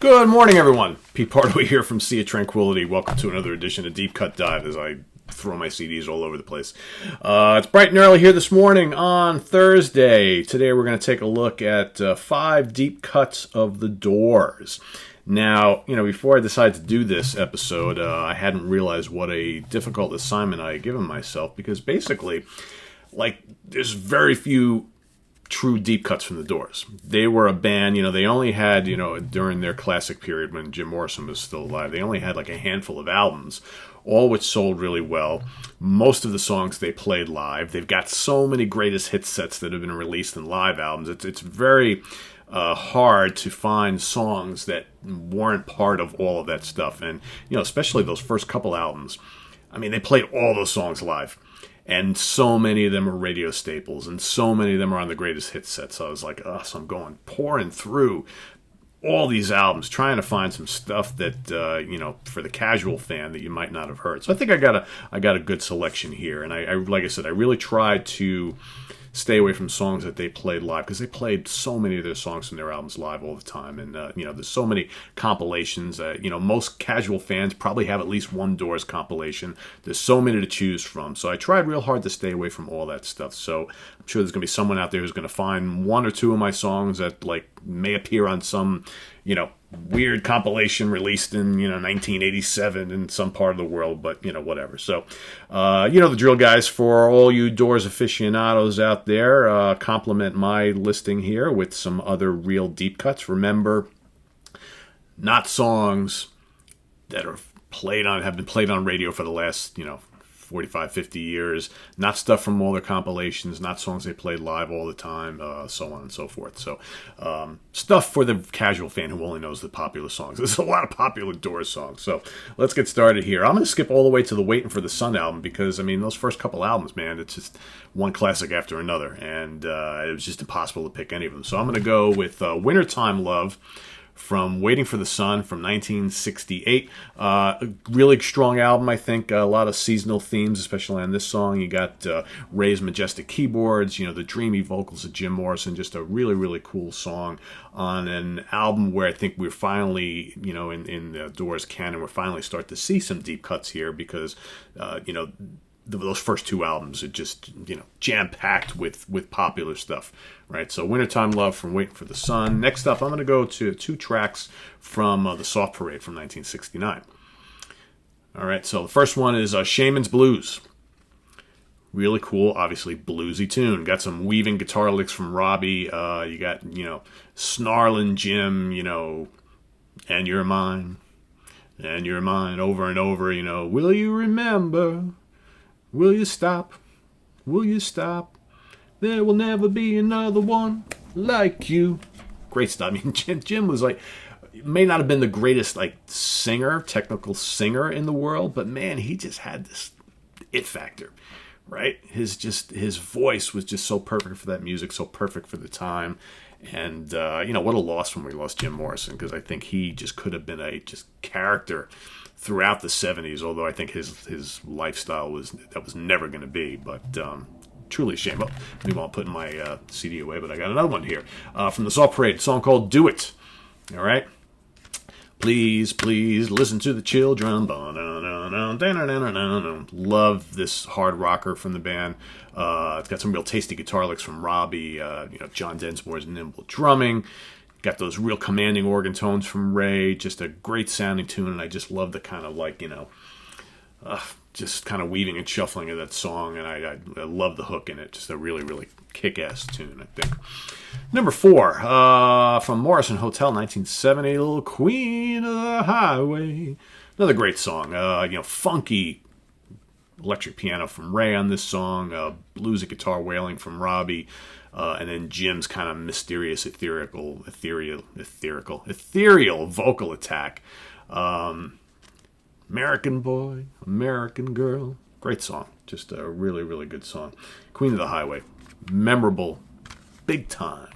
Good morning, everyone. Pete Pardo here from Sea of Tranquility. Welcome to another edition of Deep Cut Dive as I throw my CDs all over the place. It's bright and early here this morning on Thursday. Today we're going to take a look at 5 deep cuts of the Doors. Now, before I decided to do this episode, I hadn't realized what a difficult assignment I had given myself because basically, there's very few true deep cuts from the Doors. They were a band, they only had, during their classic period when Jim Morrison was still alive, they only had a handful of albums, all which sold really well. Most of the songs they played live. They've got so many greatest hit sets that have been released in live albums. It's very hard to find songs that weren't part of all of that stuff. And, especially those first couple albums. They played all those songs live. And so many of them are radio staples, and so many of them are on the greatest hit set. So I was like, so I'm pouring through all these albums, trying to find some stuff that, for the casual fan that you might not have heard. So I think I got a good selection here. And I like I said, I really tried to stay away from songs that they played live because they played so many of their songs from their albums live all the time. And, there's so many compilations. Most casual fans probably have at least one Doors compilation. There's so many to choose from. So I tried real hard to stay away from all that stuff. So I'm sure there's going to be someone out there who's going to find one or two of my songs that may appear on some, weird compilation released in 1987 in some part of the world, but whatever. So the drill, guys. For all you Doors aficionados out there, compliment my listing here with some other real deep cuts. Remember, not songs that have been played on radio for the last 45, 50 years, not stuff from all their compilations, not songs they played live all the time, so on and so forth. So stuff for the casual fan who only knows the popular songs. There's a lot of popular Doors songs. So let's get started here. I'm going to skip all the way to the Waiting for the Sun album because, those first couple albums, man, it's just one classic after another. And it was just impossible to pick any of them. So I'm going to go with Wintertime Love from Waiting for the Sun from 1968. A really strong album, I think. A lot of seasonal themes, especially on this song. You got Ray's majestic keyboards, the dreamy vocals of Jim Morrison. Just a really, really cool song on an album where I think we're finally, in the Doors canon, we're finally starting to see some deep cuts here because, those first two albums are just, jam-packed with popular stuff, right? So Wintertime Love from Waiting for the Sun. Next up, I'm going to go to 2 tracks from the Soft Parade from 1969. All right, so the first one is Shamans Blues. Really cool, obviously bluesy tune. Got some weaving guitar licks from Robbie. You got, snarling Jim, and you're mine, over and over, will you remember? Will you stop? Will you stop? There will never be another one like you. Great stuff. Jim was may not have been the greatest technical singer in the world, but man, he just had this it factor, right? His voice was just so perfect for that music, so perfect for the time. And, what a loss when we lost Jim Morrison, because I think he just could have been a character throughout the 70s, although I think his lifestyle was never going to be, but truly a shame. Well, maybe I'll put my CD away, but I got another one here from the Soft Parade, a song called Do It. All right? Please, please listen to the children. Love this hard rocker from the band. It's got some real tasty guitar licks from Robbie. John Densmore's nimble drumming. Got those real commanding organ tones from Ray. Just a great sounding tune, and I just love the kind of just kind of weaving and shuffling of that song, and I love the hook in it. Just a really, really kick-ass tune, I think. Number 4, from Morrison Hotel, 1970, Little Queen of the Highway. Another great song. Funky electric piano from Ray on this song, bluesy guitar wailing from Robbie, and then Jim's kind of mysterious, ethereal vocal attack. American Boy, American Girl. Great song. Just a really, really good song. Queen of the Highway. Memorable. Big time.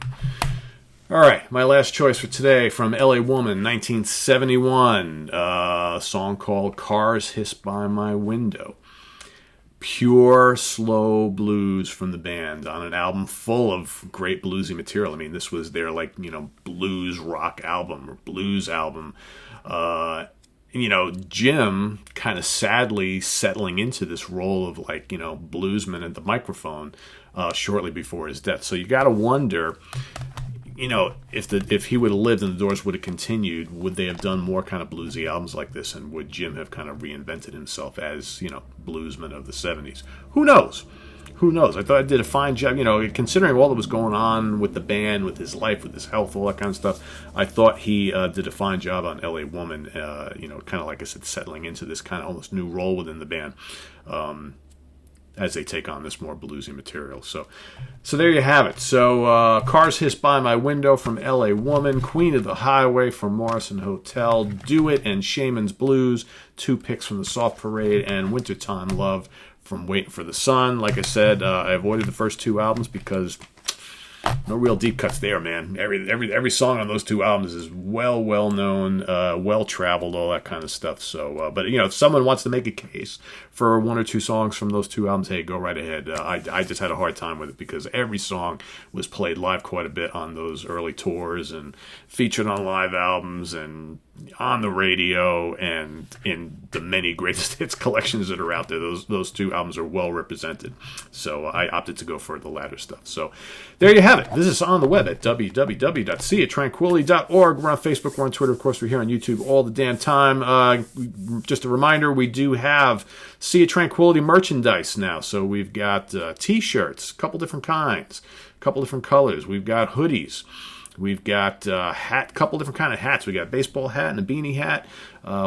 All right, my last choice for today from LA Woman, 1971. A song called Cars Hiss By My Window. pure slow blues from the band on an album full of great bluesy material. I mean, this was their blues rock album or blues album. Jim kind of sadly settling into this role of bluesman at the microphone shortly before his death. So you got to wonder, if he would have lived and the Doors would have continued, would they have done more kind of bluesy albums like this, and would Jim have kind of reinvented himself as bluesman of the 70s? Who knows? Who knows? I thought I did a fine job, considering all that was going on with the band, with his life, with his health, all that kind of stuff. I thought he did a fine job on L.A. Woman, kind of like I said, settling into this kind of almost new role within the band as they take on this more bluesy material. So there you have it. So Cars Hiss By My Window from L.A. Woman, Queen of the Highway from Morrison Hotel, Do It and Shamans Blues, 2 picks from the Soft Parade, and Wintertime Love from Waiting for the Sun. Like I said, I avoided the first 2 albums because no real deep cuts there, man. Every song on those 2 albums is well known, well traveled, all that kind of stuff. So, but if someone wants to make a case for 1 or 2 songs from those 2 albums, hey, go right ahead. I just had a hard time with it because every song was played live quite a bit on those early tours and featured on live albums and on the radio and in the many greatest hits collections that are out there. Those 2 albums are well represented. So I opted to go for the latter stuff. So there you have it. This is on the web at www.seatranquility.org. We're on Facebook. We're on Twitter. Of course, we're here on YouTube all the damn time. Just a reminder, we do have Sea of Tranquility merchandise now. So we've got T-shirts, a couple different kinds, a couple different colors. We've got hoodies. We've got couple different kind of hats. We got a baseball hat and a beanie hat.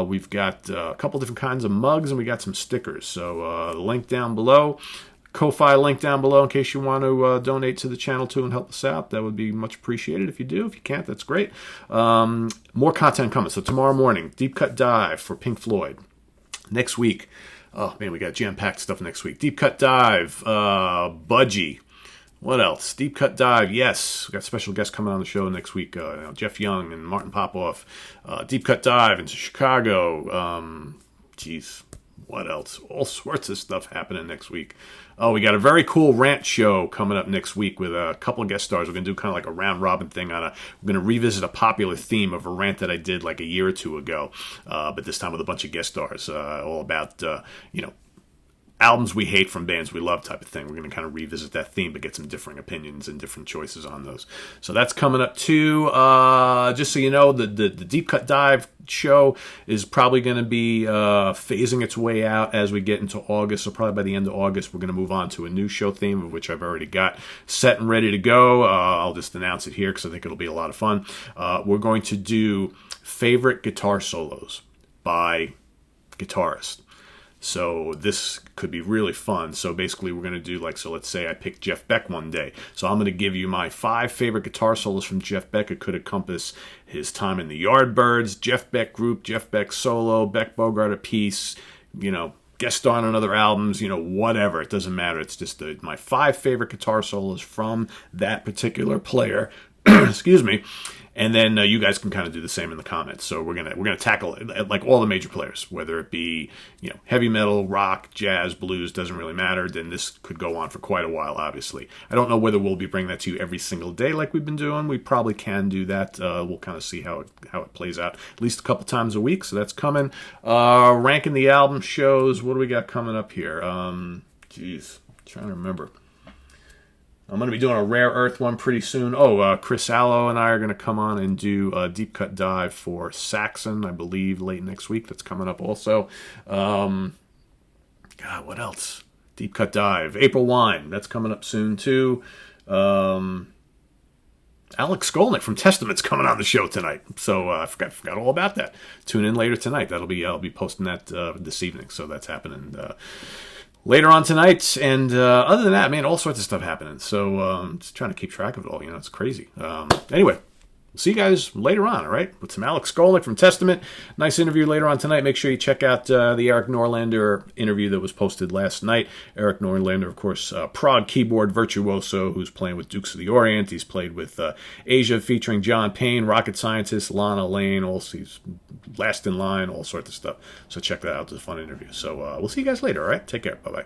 We've got a couple different kinds of mugs, and we got some stickers. So the link down below, Ko-Fi link down below in case you want to donate to the channel too and help us out. That would be much appreciated if you do. If you can't, that's great. More content coming. So tomorrow morning, Deep Cut Dive for Pink Floyd. Next week, oh man, we got jam-packed stuff next week. Deep Cut Dive, Budgie. What else? Deep Cut Dive, yes. We got special guests coming on the show next week. Jeff Young and Martin Popoff. Deep Cut Dive into Chicago. What else? All sorts of stuff happening next week. Oh, we got a very cool rant show coming up next week with a couple of guest stars. We're going to do kind of like a round robin thing we're going to revisit a popular theme of a rant that I did like a year or 2 ago, but this time with a bunch of guest stars, all about, albums we hate from bands we love type of thing. We're going to kind of revisit that theme, but get some differing opinions and different choices on those. So that's coming up too. Just so you know, the Deep Cut Dive show is probably going to be phasing its way out as we get into August. So probably by the end of August, we're going to move on to a new show theme, of which I've already got set and ready to go. I'll just announce it here because I think it'll be a lot of fun. We're going to do favorite guitar solos by guitarist. So this could be really fun. So basically we're going to do let's say I picked Jeff Beck one day. So I'm going to give you my 5 favorite guitar solos from Jeff Beck. It could encompass his time in the Yardbirds, Jeff Beck group, Jeff Beck solo, Beck Bogart a piece, guest star on other albums, whatever. It doesn't matter. It's just my 5 favorite guitar solos from that particular player. Excuse me. And then you guys can kind of do the same in the comments. So we're gonna tackle like all the major players, whether it be heavy metal, rock, jazz, blues, doesn't really matter. Then this could go on for quite a while. Obviously, I don't know whether we'll be bringing that to you every single day like we've been doing. We probably can do that. We'll kind of see how it plays out at least a couple times a week. So that's coming. Ranking the album shows. What do we got coming up here? Trying to remember. I'm going to be doing a Rare Earth one pretty soon. Chris Allo and I are going to come on and do a Deep Cut Dive for Saxon, I believe, late next week. That's coming up also. God, what else? Deep Cut Dive. April Wine. That's coming up soon, too. Alex Skolnick from Testament's coming on the show tonight. So I forgot all about that. Tune in later tonight. I'll be posting that this evening. So that's happening later on tonight, and other than that, man, all sorts of stuff happening. So just trying to keep track of it all. It's crazy. Anyway, see you guys later on, all right? With some Alex Skolnick from Testament. Nice interview later on tonight. Make sure you check out the Eric Norlander interview that was posted last night. Eric Norlander, of course, prog keyboard virtuoso who's playing with Dukes of the Orient. He's played with Asia featuring John Payne, Rocket Scientist, Lana Lane, he's Last in Line, all sorts of stuff. So check that out. It's a fun interview. So we'll see you guys later, all right? Take care. Bye-bye.